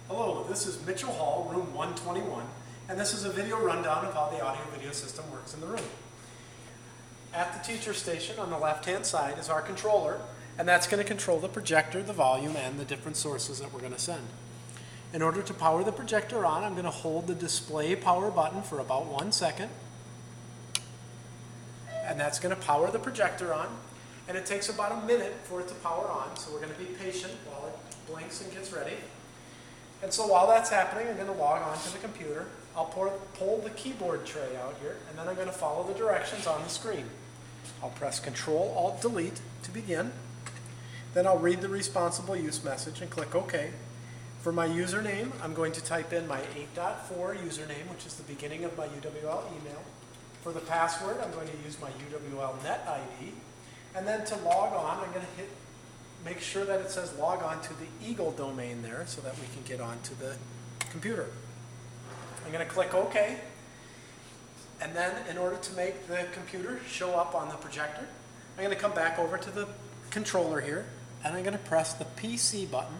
Hello, this is Mitchell Hall, room 121, and this is a video rundown of how the audio-video system works in the room. At the teacher station on the left-hand side is our controller, and that's going to control the projector, the volume, and the different sources that we're going to send. In order to power the projector on, I'm going to hold the display power button for about 1 second, and that's going to power the projector on, and it takes about a minute for it to power on, so we're going to be patient while it blinks and gets ready. And so while that's happening, I'm going to log on to the computer. I'll pull the keyboard tray out here, and then I'm going to follow the directions on the screen. I'll press Control-Alt-Delete to begin. Then I'll read the responsible use message and click OK. For my username, I'm going to type in my 8.4 username, which is the beginning of my UWL email. For the password, I'm going to use my UWL net ID. And then to log on, I'm going to make sure that it says log on to the Eagle domain there so that we can get onto the computer. I'm going to click OK. And then in order to make the computer show up on the projector, I'm going to come back over to the controller here, and I'm going to press the PC button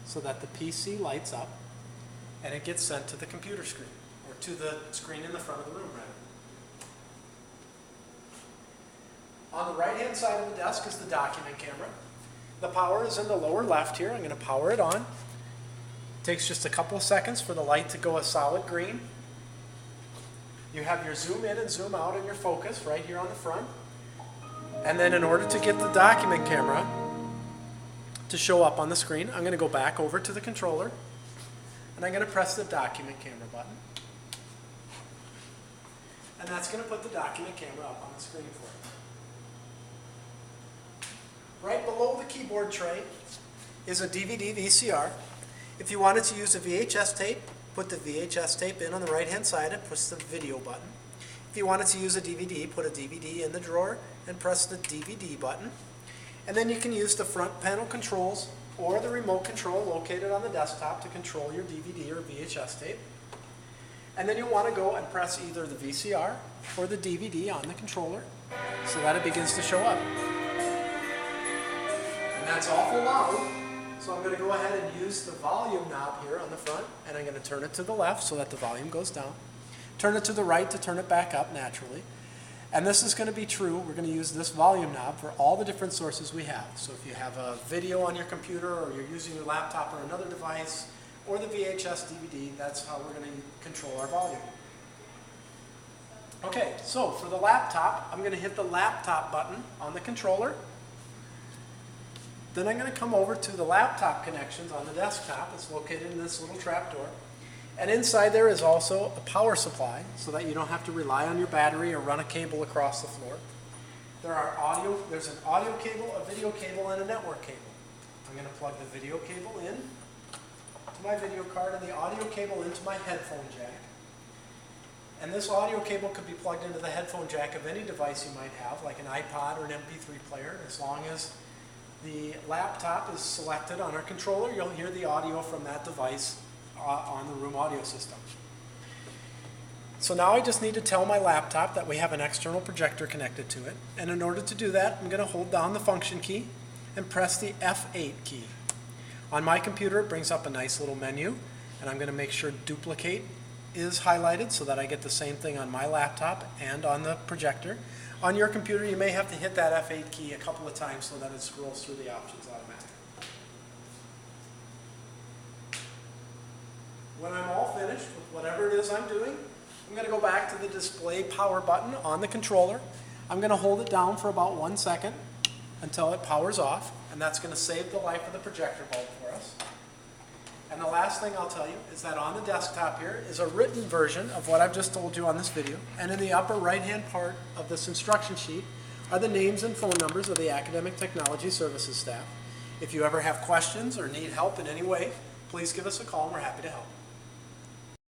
so that the PC lights up and it gets sent to the computer screen, or to the screen in the front of the room, rather. On the right-hand side of the desk is the document camera. The power is in the lower left here. I'm going to power it on. It takes just a couple of seconds for the light to go a solid green. You have your zoom in and zoom out and your focus right here on the front. And then in order to get the document camera to show up on the screen, I'm going to go back over to the controller, and I'm going to press the document camera button. And that's going to put the document camera up on the screen for you. Right below the keyboard tray is a DVD VCR. If you wanted to use a VHS tape, put the VHS tape in on the right-hand side and press the video button. If you wanted to use a DVD, put a DVD in the drawer and press the DVD button. And then you can use the front panel controls or the remote control located on the desktop to control your DVD or VHS tape. And then you want to go and press either the VCR or the DVD on the controller so that it begins to show up. And that's awful loud, so I'm going to go ahead and use the volume knob here on the front, and I'm going to turn it to the left so that the volume goes down. Turn it to the right to turn it back up naturally. And this is going to be true. We're going to use this volume knob for all the different sources we have. So if you have a video on your computer, or you're using your laptop or another device, or the VHS DVD, that's how we're going to control our volume. Okay, so for the laptop, I'm going to hit the laptop button on the controller. Then I'm going to come over to the laptop connections on the desktop. It's located in this little trapdoor. And inside there is also a power supply so that you don't have to rely on your battery or run a cable across the floor. There's an audio cable, a video cable, and a network cable. I'm going to plug the video cable in to my video card and the audio cable into my headphone jack. And this audio cable could be plugged into the headphone jack of any device you might have, like an iPod or an MP3 player. As long as the laptop is selected on our controller, you'll hear the audio from that device on the room audio system. So now I just need to tell my laptop that we have an external projector connected to it. And in order to do that, I'm going to hold down the function key and press the F8 key. On my computer, it brings up a nice little menu, and I'm going to make sure duplicate is highlighted so that I get the same thing on my laptop and on the projector. On your computer, you may have to hit that F8 key a couple of times so that it scrolls through the options automatically. When I'm all finished with whatever it is I'm doing, I'm going to go back to the display power button on the controller. I'm going to hold it down for about 1 second until it powers off, and that's going to save the life of the projector bulb for us. And the last thing I'll tell you is that on the desktop here is a written version of what I've just told you on this video, and in the upper right-hand part of this instruction sheet are the names and phone numbers of the Academic Technology Services staff. If you ever have questions or need help in any way, please give us a call and we're happy to help.